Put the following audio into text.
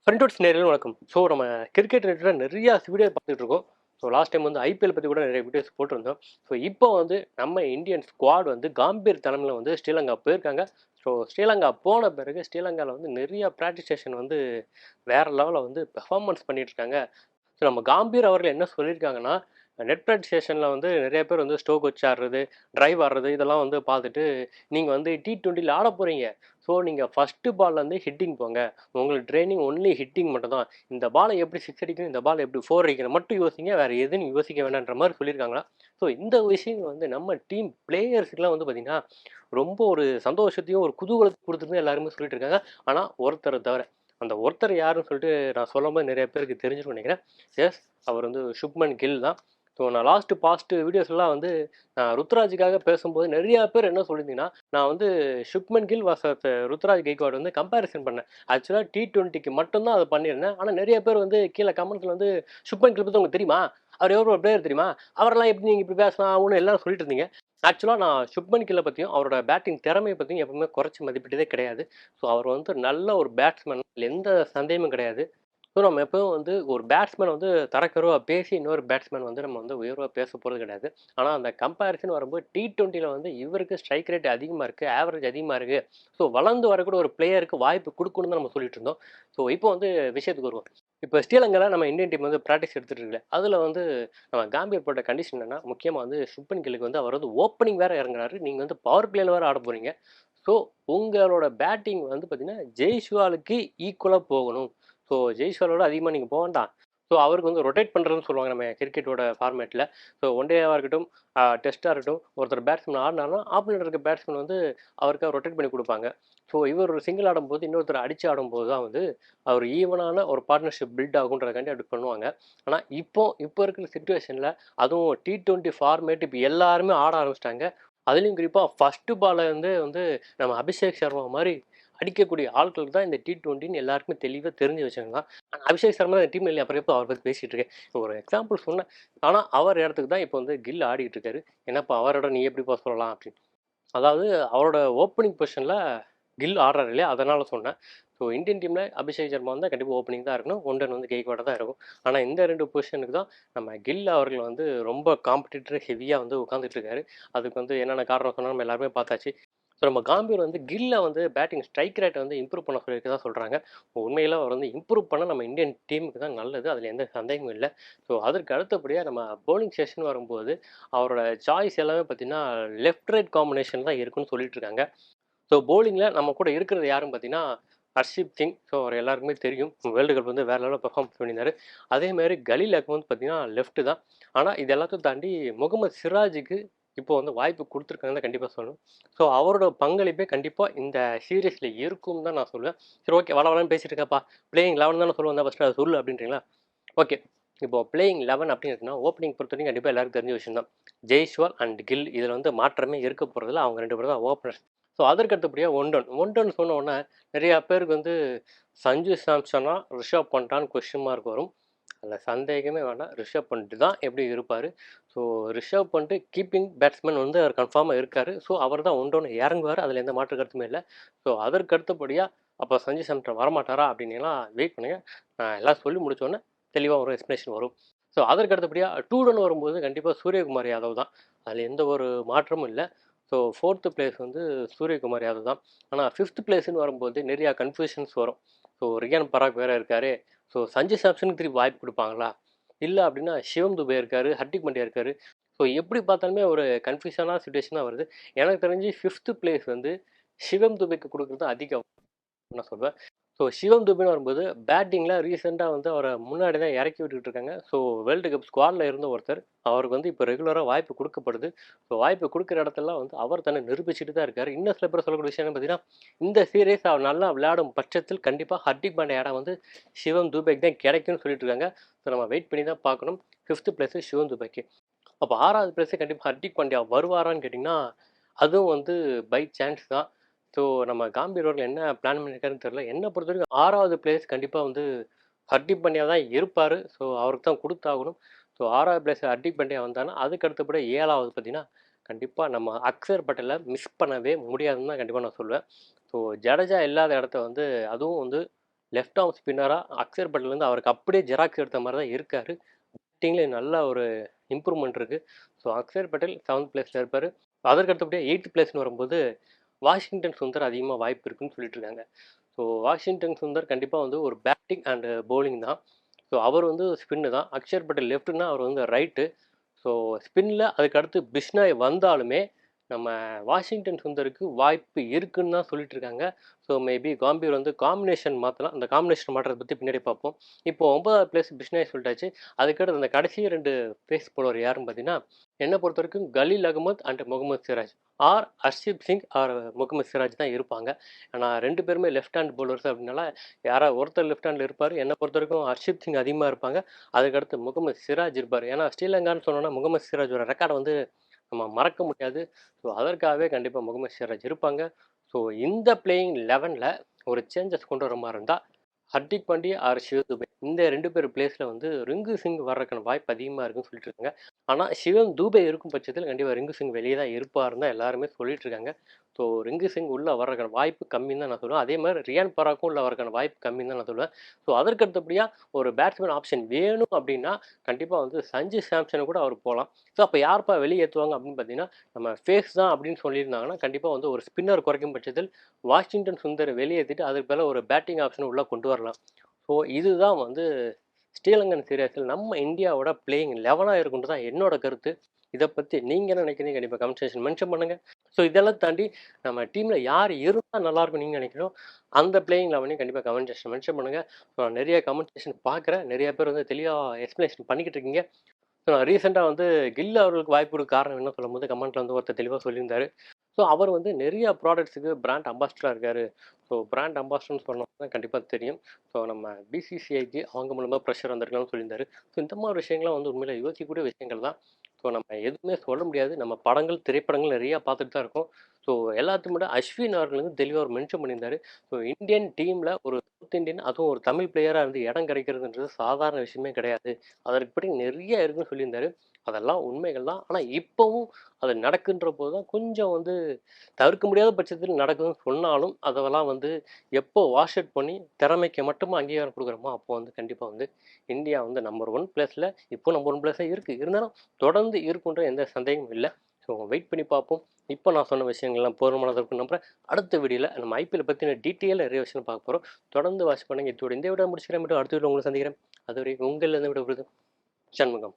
ஃப்ரெண்டோட்ஸ் நேரில் வணக்கம். ஸோ நம்ம கிரிக்கெட் ரிலேட்டடாக நிறையா வீடியோ பார்த்துட்டு இருக்கோம். ஸோ லாஸ்ட் டைம் வந்து ஐபிஎல் பற்றி கூட நிறைய வீடியோஸ் போட்டிருந்தோம். ஸோ இப்போ வந்து நம்ம இந்தியன் ஸ்குவாட் வந்து காம்பீர் தலைமையில் வந்து ஸ்ரீலங்கா போயிருக்காங்க. ஸோ ஸ்ரீலங்கா போன பிறகு ஸ்ரீலங்காவில் வந்து நிறைய ப்ராக்டிஸ் செஷன் வந்து வேறு லெவலில் வந்து பெர்ஃபார்மன்ஸ் பண்ணிட்டு இருக்காங்க. ஸோ நம்ம காம்பீர் அவர்கள் என்ன சொல்லியிருக்காங்கன்னா, நெட் ப்ராக்டிஸ் செஷனில் வந்து நிறைய பேர் வந்து ஸ்டோக் வச்சு ஆடுறது, டிரைவ் ஆடுறது இதெல்லாம் வந்து பார்த்துட்டு, நீங்கள் வந்து T20யில் ஆட போகிறீங்க. ஸோ நீங்கள் ஃபஸ்ட்டு பால்லேருந்து ஹிட்டிங் போங்க. உங்களுக்கு ட்ரைனிங் ஒன்லி ஹிட்டிங் மட்டும் தான். இந்த பாலை எப்படி சிக்ஸ் அடிக்கணும், இந்த பால் எப்படி ஃபோர் அடிக்கணும் மட்டும் யோசிங்க. வேறு எதுவும் யோசிக்க வேண்டான்ற மாதிரி சொல்லியிருக்காங்களா. ஸோ இந்த விஷயங்கள் வந்து நம்ம டீம் பிளேயர்ஸுக்குலாம் வந்து பார்த்திங்கன்னா, ரொம்ப ஒரு சந்தோஷத்தையும் ஒரு குதூகலத்தையும் கொடுத்துருந்து எல்லாருமே சொல்லிட்டு இருக்காங்க. ஆனால் ஒருத்தரை தவிர. அந்த ஒருத்தர் யாருன்னு சொல்லிட்டு நான் சொல்லும்போது நிறைய பேருக்கு தெரிஞ்சிருக்கும்னு நினைக்கிறேன். எஸ், அவர் வந்து சுப்மன் கில் தான். ஸோ நான் பாஸ்ட் வீடியோஸ்லாம் வந்து நான் ருத்ராஜுக்காக பேசும்போது நிறையா பேர் என்ன சொல்லியிருந்தீங்கன்னா, நான் வந்து சுப்மன் கில் வர்சஸ் ருத்ராஜ் கெய்க்வாட் வந்து கம்பேரிசன் பண்ணேன். ஆக்சுவலாக T20க்கு மட்டும்தான் அதை பண்ணியிருந்தேன். ஆனால் நிறைய பேர் வந்து கீழே கமெண்ட்ஸில் வந்து சுப்மன் கில் பற்றி உங்களுக்கு தெரியுமா, அவர் எவ்வளோ பிளேயர் தெரியுமா, அவரெல்லாம் எப்படி நீங்கள் இப்படி பேசலாம் அவனு எல்லாம் சொல்லிட்டு இருந்தீங்க. ஆக்சுவலாக நான் சுப்மன் கில்லை பற்றியும் அவரோட பேட்டிங் திறமையை பற்றியும் எப்பவுமே குறைச்சி மதிப்பிட்டதே கிடையாது. ஸோ அவர் வந்து நல்ல ஒரு பேட்ஸ்மேன், எந்த சந்தேகமும் கிடையாது. ஸோ நம்ம எப்பவும் வந்து ஒரு பேட்ஸ்மேன் வந்து தரக்குறைவாக பேசி இன்னொரு பேட்ஸ்மேன் வந்து நம்ம வந்து உயர்வாக பேச போகிறது கிடையாது. ஆனால் அந்த கம்பேரிசன் வரும்போது T20யில் வந்து இவருக்கு ஸ்ட்ரைக் ரேட் அதிகமாக இருக்குது, ஆவரேஜ் அதிகமாக இருக்குது. ஸோ வளர்ந்து வரக்கூட ஒரு பிளேயருக்கு வாய்ப்பு கொடுக்கணும்னு நம்ம சொல்லிட்டு இருந்தோம். ஸோ இப்போ வந்து விஷயத்துக்கு வருவோம். இப்போ ஸ்ரீலங்காவில் நம்ம இந்தியன் டீம் வந்து ப்ராக்டிஸ் எடுத்துகிட்டு இருக்குல்ல, அதில் வந்து நம்ம காம்பீர் போட்ட கண்டிஷன் என்னன்னா, முக்கியமாக வந்து சுப்மன் கில்லுக்கு வந்து அவர் வந்து ஓப்பனிங் வேறு இறங்குறாரு. நீங்கள் வந்து பவர் பிளேயில் வேறு ஆட போகிறீங்க. ஸோ உங்களோட பேட்டிங் வந்து பார்த்தீங்கன்னா ஜெய்ஸ்வாலுக்கு ஈக்குவலாக போகணும். ஸோ ஜெய்ஸ்வாலோட அதிகமாக நீங்கள் போக வேண்டாம். ஸோ அவருக்கு வந்து ரொட்டேட் பண்ணுறதுன்னு சொல்லுவாங்க நம்ம கிரிக்கெட்டோட ஃபார்மேட்டில். ஸோ ஒன் டேவாக இருக்கட்டும், டெஸ்ட்டாக இருக்கட்டும், ஒருத்தர் பேட்ஸ்மேன் ஆடினாலும் ஆப்போனண்ட் இருக்க பேட்ஸ்மேன் வந்து அவருக்காக ரொட்டேட் பண்ணி கொடுப்பாங்க. ஸோ இவர் ஒரு சிங்கிள் ஆடும்போது இன்னொருத்தர் அடித்து ஆடும்போது தான் வந்து அவர் ஈவனான ஒரு பார்ட்னர்ஷிப் பில்ட் ஆகுன்றதுக்காண்டி அப்படி பண்ணுவாங்க. ஆனால் இப்போ இருக்கிற சுச்சுவேஷனில் அதுவும் T20 ஃபார்மேட் இப்போ எல்லாருமே ஆட ஆரம்பிச்சிட்டாங்க. அதுலேயும் குறிப்பாக ஃபஸ்ட்டு பாலை வந்து நம்ம அபிஷேக் சர்மா மாதிரி அடிக்கக்கூடிய ஆட்களுக்கு தான் இந்த T20ன்னு எல்லாருக்குமே தெளிவாக தெரிஞ்சு வச்சுருந்தான். ஆனால் அபிஷேக் சர்மா இந்த டீம் இல்லை, அப்புறம் எப்போ அவரை பற்றி பேசிகிட்டு இருக்கேன். ஒரு எக்ஸாம்பிள் சொன்னேன். ஆனால் அவர் இடத்துக்கு தான் இப்போ வந்து கில் ஆடிக்கிட்டு இருக்காரு. என்னப்பா அவரோட நீ எப்படிப்பா சொல்லலாம் அப்படின்னு. அதாவது அவரோட ஓப்பனிங் பொசிஷனில் கில் ஆடுறாரு இல்லையா, அதனால் சொன்னேன். ஸோ இந்தியன் டீமில் அபிஷேக் சர்மா வந்தால் கண்டிப்பாக ஓப்பனிங் தான் இருக்கணும், ஒன்டன் வந்து கெய்க்வாடாக தான் இருக்கும். ஆனால் இந்த 2 பொசிஷனுக்கு தான் நம்ம கில் அவர்கள் வந்து ரொம்ப காம்படிட்டர் ஹெவியாக வந்து உட்காந்துட்டு இருக்காரு. அதுக்கு வந்து என்னென்ன காரணம் சொன்னால் நம்ம எல்லாருமே பார்த்தாச்சு. ஸோ நம்ம காம்பீர் வந்து கில்லை வந்து பேட்டிங் ஸ்ட்ரைக் ரேட்டை வந்து இம்ப்ரூவ் பண்ண சொல்லியிருக்கதா சொல்கிறாங்க. உண்மையில் அவர் வந்து இம்ப்ரூவ் பண்ண நம்ம இந்தியன் டீமுக்கு தான் நல்லது, அதில் எந்த சந்தேகமும் இல்லை. ஸோ அதற்கு அடுத்தபடியாக நம்ம பவுலிங் செஷன் வரும்போது அவரோட சாய்ஸ் எல்லாமே பார்த்தீங்கன்னா லெஃப்ட் ரைட் காம்பினேஷன் தான் இருக்குன்னு சொல்லிட்டு இருக்காங்க. ஸோ பவுலிங்கில் நம்ம கூட இருக்கிறது யாருன்னு பார்த்தீங்கன்னா ஹர்ஷிப் சிங். ஸோ அவர் எல்லாருக்குமே தெரியும், வேர்ல்டு கப் வந்து வேறு லெவலில் பெர்ஃபார்ம் பண்ணியிருந்தார். அதேமாதிரி கலீல் அகமது பார்த்தீங்கன்னா லெஃப்ட்டு தான். ஆனால் இது எல்லாத்தையும் தாண்டி முகமது சிராஜுக்கு இப்போ வந்து வாய்ப்பு கொடுத்துருக்காங்கன்னு தான் கண்டிப்பாக சொல்லணும். ஸோ அவரோட பங்களிப்பே கண்டிப்பாக இந்த சீரீஸில் இருக்கும்னு தான் நான் சொல்லுவேன். சரி, ஓகே, வளவலன்னு பேசிட்டு இருக்கப்பா, பிளேயிங் 11 தானே சொல்லுவேன், ஃபஸ்ட்டு அதை சொல்லு அப்படின்றீங்களா. ஓகே, இப்போ பிளேயிங் 11 அப்படின்னு இருக்குன்னா ஓப்பனிங் பொறுத்த வரைக்கும் கண்டிப்பாக எல்லாருக்கும் தெரிஞ்ச விஷயம் தான். ஜெய்ஸ்வால் அண்ட் கில், இதில் வந்து மாற்றமே இருக்க போகிறதில்ல. அவங்க 2 பேரும் தான் ஓப்பனர்ஸ். ஸோ அதற்கு அடுத்தபடியாக ஒன் சொன்ன உடனே நிறையா பேருக்கு வந்து சஞ்சு சாம்சனா ரிஷப் பண்டான்னு கொஸ்டின் மார்க் வரும். அதில் சந்தேகமே வேண்டாம், ரிஷப் பண்ட் தான் எப்படி இருப்பார். So Rishabh Pant keeping batsman வந்து அவர் கன்ஃபார்மாக இருக்கார். ஸோ அவர் தான் ஒன்று இறங்குவார், அதில் எந்த மாற்று கருத்துமே இல்லை. ஸோ அதற்கு அடுத்தபடியாக அப்போ சஞ்சு சாம்சன் வரமாட்டாரா அப்படின்னுலாம் வெயிட் பண்ணுங்கள். நான் எல்லாம் சொல்லி முடிச்சோன்னே தெளிவாக ஒரு எக்ஸ்ப்ளனேஷன் வரும். ஸோ அதற்கு அடுத்தபடியாக 2 வரும்போது கண்டிப்பாக சூரியகுமார் யாதவ் தான், அதில் எந்த ஒரு மாற்றமும் இல்லை. ஸோ 4th பிளேஸ் வந்து சூரியகுமார் யாதவ் தான். ஆனால் 5th பிளேஸ்ன்னு வரும்போது நிறையா கன்ஃபியூஷன்ஸ் வரும். ஸோ ரியான் பராக் வேறு இருக்கார். ஸோ சஞ்சு சாம்சனுக்கு திருப்பி வாய்ப்பு கொடுப்பாங்களா, இல்லை அப்படின்னா சிவம் துபே இருக்கார், ஹர்திக் பாண்டியா இருக்கார். ஸோ எப்படி பார்த்தாலுமே ஒரு கன்ஃபியூஷனான சுச்சுவேஷன் தான் வருது. எனக்கு தெரிஞ்சு 5th பிளேஸ் வந்து சிவம் துபேக்கு கொடுக்குறது அதிகம் நான் சொல்வேன். ஸோ சிவம் துபேன்னு வரும்போது பேட்டிங்கில் ரீசெண்டாக வந்து அவரை முன்னாடி தான் இறக்கி விட்டுக்கிட்டு இருக்காங்க. ஸோ வேர்ல்டு கப் ஸ்குவாடில் இருந்த ஒருத்தர், அவருக்கு வந்து இப்போ ரெகுலராக வாய்ப்பு கொடுக்கப்படுது. ஸோ வாய்ப்பு கொடுக்குற இடத்துலலாம் வந்து அவர் தன்னை நிரூபிச்சுட்டு தான் இருக்கார். இன்னும் சில பேர் சொல்லக்கூடிய விஷயம் என்ன பார்த்தீங்கன்னா, இந்த சீரீஸ் அவர் நல்லா விளையாடும் பட்சத்தில் கண்டிப்பாக ஹர்திக் பாண்டியா இடம் வந்து சிவம் துபேக்கு தான் கிடைக்கும்னு சொல்லிட்டு இருக்காங்க. ஸோ நம்ம வெயிட் பண்ணி தான் பார்க்கணும். 5th பிளேஸு சிவம் துபேக்கு. அப்போ 6வது பிளேஸு கண்டிப்பாக ஹர்திக் பாண்டியா வருவாரான்னு கேட்டிங்கன்னா, அதுவும் வந்து பை சான்ஸ் தான். ஸோ நம்ம காம்பீர் அவர்கள் என்ன பிளான் பண்ணியிருக்காருன்னு தெரியல. என்னை பொறுத்த வரைக்கும் 6வது பிளேஸ் கண்டிப்பாக வந்து ஹர்திக் பாண்டியா தான் இருப்பார். ஸோ அவருக்கு தான் கொடுத்தாகணும். ஸோ 6வது பிளேஸ் ஹர்திக் பாண்டியா வந்தாங்கன்னா அதுக்கு அடுத்தபடி 7வது பார்த்தீங்கன்னா கண்டிப்பாக நம்ம அக்சர் பட்டேலை மிஸ் பண்ணவே முடியாதுன்னு தான் கண்டிப்பாக நான் சொல்லுவேன். ஸோ ஜடேஜா இல்லாத இடத்த வந்து அதுவும் வந்து லெஃப்ட் ஆர்ம் ஸ்பின்னராக அக்ஷர் பட்டேல் வந்து அவருக்கு அப்படியே ஜெராக்ஸ் எடுத்த மாதிரி தான் இருக்கார். பேட்டிங்லேயே நல்ல ஒரு இம்ப்ரூவ்மெண்ட் இருக்குது. ஸோ அக்ஷர் பட்டேல் 7th பிளேஸில் இருப்பார். அதற்கு அடுத்தபடியாக 8th பிளேஸ்னு வரும்போது வாஷிங்டன் சுந்தர் அதிகமாக வாய்ப்பு இருக்குன்னு சொல்லிட்டு இருக்காங்க. ஸோ வாஷிங்டன் சுந்தர் கண்டிப்பாக வந்து ஒரு பேட்டிங் அண்டு பவுலிங் தான். ஸோ அவர் வந்து ஸ்பின்னு தான். அக்ஷர் பட்டேல் லெஃப்ட்னா அவர் வந்து ரைட்டு. ஸோ ஸ்பின்னில் அதுக்கடுத்து பிஷ்னாய் வந்தாலுமே நம்ம வாஷிங்டன் சுந்தருக்கு வாய்ப்பு இருக்குன்னு தான் சொல்லிட்டு இருக்காங்க. ஸோ மேபி காம்பீர் வந்து காம்பினேஷன் மாற்றலாம். அந்த காம்பினேஷன் மாற்றத்தை பற்றி பின்னாடி பார்ப்போம். இப்போ 9வது பிளேஸ் பிஷ்னாய் சொல்லிட்டாச்சு. அதுக்கடுத்து அந்த கடைசி 2 பேஸ் போலர் யாருன்னு பார்த்தீங்கன்னா, என்னை பொறுத்த வரைக்கும் Khaleel Ahmed and Mohammed Siraj or Arshdeep Singh or Mohammed Siraj தான் இருப்பாங்க. ஆனால் 2 பேருமே லெஃப்ட் ஹேண்ட் பவுலர்ஸ் அப்படின்னால யாராவது ஒருத்தர் லெஃப்ட் ஹேண்டில் இருப்பார். என்னை பொறுத்த வரைக்கும் ஹர்ஷிப் சிங் அதிகமாக இருப்பாங்க. அதுக்கடுத்து முகமது சிராஜ் இருப்பார். ஏன்னா ஸ்ரீலங்கான்னு சொன்னோன்னா முகமது சிராஜோட ரெக்கார்டை வந்து நம்ம மறக்க முடியாது. ஸோ அதற்காகவே கண்டிப்பாக முகமது சிராஜ் இருப்பாங்க. ஸோ இந்த பிளேயிங் 11ல் ஒரு சேஞ்சஸ் கொண்டு வர மாதிரி இருந்தால் ஹர்திக் பாண்டியா ஆர் சிவ துபே இந்த 2 பேர் பிளேஸில் வந்து ரிங்கு சிங் வர்றதுக்கான வாய்ப்பு அதிகமாக இருக்குன்னு சொல்லிட்டு இருக்காங்க. ஆனால் சிவம் தூபே இருக்கும் பட்சத்தில் கண்டிப்பாக ரிங்கு சிங் வெளியே தான் இருப்பாருன்னு தான் எல்லாருமே சொல்லிட்டு இருக்காங்க. ஸோ ரிங்கு சிங் உள்ளே வர்றதுக்கான வாய்ப்பு கம்மின்னு தான் நான் சொல்லுவேன். அதே மாதிரி ரியான் பராக்கும் உள்ளே வர்றதுக்கான வாய்ப்பு கம்மின்னு தான் நான் சொல்லுவேன். ஸோ அதற்கு அடுத்தபடியாக ஒரு பேட்ஸ்மேன் ஆப்ஷன் வேணும் அப்படின்னா கண்டிப்பாக வந்து சஞ்சு சாம்சனை கூட அவர் போகலாம். ஸோ அப்போ யார்ப்பா வெளியேற்றுவாங்க அப்படின்னு பார்த்தீங்கன்னா நம்ம ஃபேஸ் தான் அப்படின்னு சொல்லியிருந்தாங்கன்னா கண்டிப்பாக வந்து ஒரு ஸ்பின்னர் குறைக்கும் பட்சத்தில் வாஷிங்டன் சுந்தரை வெளியேற்றிட்டு அதுக்கு மேலே ஒரு பேட்டிங் ஆப்ஷன் உள்ளே கொண்டு வரலாம். ஸோ இதுதான் வந்து ஸ்ரீலங்கன் சீரியஸில் நம்ம இந்தியாவோட பிளேயிங் 11 இருக்குன்றது தான் என்னோட கருத்து. இதை பற்றி நீங்கள் என்ன நினைக்கிறீங்க கண்டிப்பாக கமெண்ட் செக்ஷன் மென்ஷன் பண்ணுங்கள். ஸோ இதெல்லாம் தாண்டி நம்ம டீமில் யார் இருந்தால் நல்லாயிருக்கும் நீங்கள் நினைக்கிறோம் அந்த பிளேயிங் 11 கண்டிப்பாக கமெண்ட் செக்ஷன் மென்ஷன் பண்ணுங்கள். ஸோ நான் நிறைய கமெண்ட் செக்ஷன் பார்க்குறேன். நிறைய பேர் வந்து தெளிவாக எக்ஸ்ப்ளனேஷன் பண்ணிக்கிட்டு இருக்கீங்க. ஸோ நான் ரீசெண்டாக வந்து கில் அவர்களுக்கு வாய்ப்பு கொடுக்க காரணம் என்ன சொல்லும்போது கமெண்ட்டில் வந்து ஒருத்தர் தெளிவாக சொல்லியிருந்தாரு. ஸோ அவர் வந்து நிறைய ப்ராடக்ட்ஸுக்கு பிராண்ட் அம்பாஸ்டராக இருக்கார். ஸோ பிராண்ட் அம்பாஸ்டர்னு சொன்னோம்னா கண்டிப்பாக தெரியும். ஸோ நம்ம பிசிசிஐக்கு அவங்க மூலமாக ப்ரெஷர் வந்திருக்கலாம்னு சொல்லியிருந்தாரு. ஸோ இந்த மாதிரி விஷயங்கள்லாம் வந்து உண்மையில் யோசிக்கக்கூடிய விஷயங்கள் தான். ஸோ நம்ம எதுவுமே சொல்ல முடியாது. நம்ம படங்கள் திரைப்படங்கள் நிறையா பார்த்துட்டு தான் இருக்கோம். ஸோ எல்லாத்தையும் விட அஸ்வின் அவர்கள் வந்து தெளிவாக ஒரு மென்ஷன் பண்ணியிருந்தாரு. ஸோ இந்தியன் டீமில் ஒரு சவுத் இந்தியன் அதுவும் ஒரு தமிழ் பிளேயராக இருந்து இடம் கிடைக்கிறதுன்றது சாதாரண விஷயமே கிடையாது. அதற்கு நிறைய இருக்குன்னு சொல்லியிருந்தாரு. அதெல்லாம் உண்மைகள் தான். ஆனால் இப்போவும் அது நடக்குன்ற போது தான் கொஞ்சம் வந்து தவிர்க்க முடியாத பட்சத்தில் நடக்குதுன்னு சொன்னாலும் அதெல்லாம் வந்து எப்போ வாஷ் அவுட் பண்ணி திறமைக்கு மட்டுமா அங்கீகாரம் கொடுக்குறோமோ அப்போ வந்து கண்டிப்பாக வந்து இந்தியா வந்து நம்பர் 1 பிளேஸில் இப்போ நம்பர் 1 பிளேஸில் இருக்குது. இருந்தாலும் தொடர்ந்து இருக்குன்ற எந்த சந்தேகமும் இல்லை. ஸோ வெயிட் பண்ணி பார்ப்போம். இப்போ நான் சொன்ன விஷயங்கள்லாம் போதுமானதாக இருக்கும் நம்புறேன். அடுத்த வீடியோவில் நம்ம ஐபிஎல் பற்றின டீட்டெயில் நிறைய விஷயம் பார்க்க போகிறோம். தொடர்ந்து வாட்ச் பண்ணுங்க. இதோட இந்த விட முடிச்சுக்கிறேன். மட்டும் அடுத்த வீடியோ உங்களை சந்திக்கிறேன். அதுவரை உங்களில் விட சண்முகம்.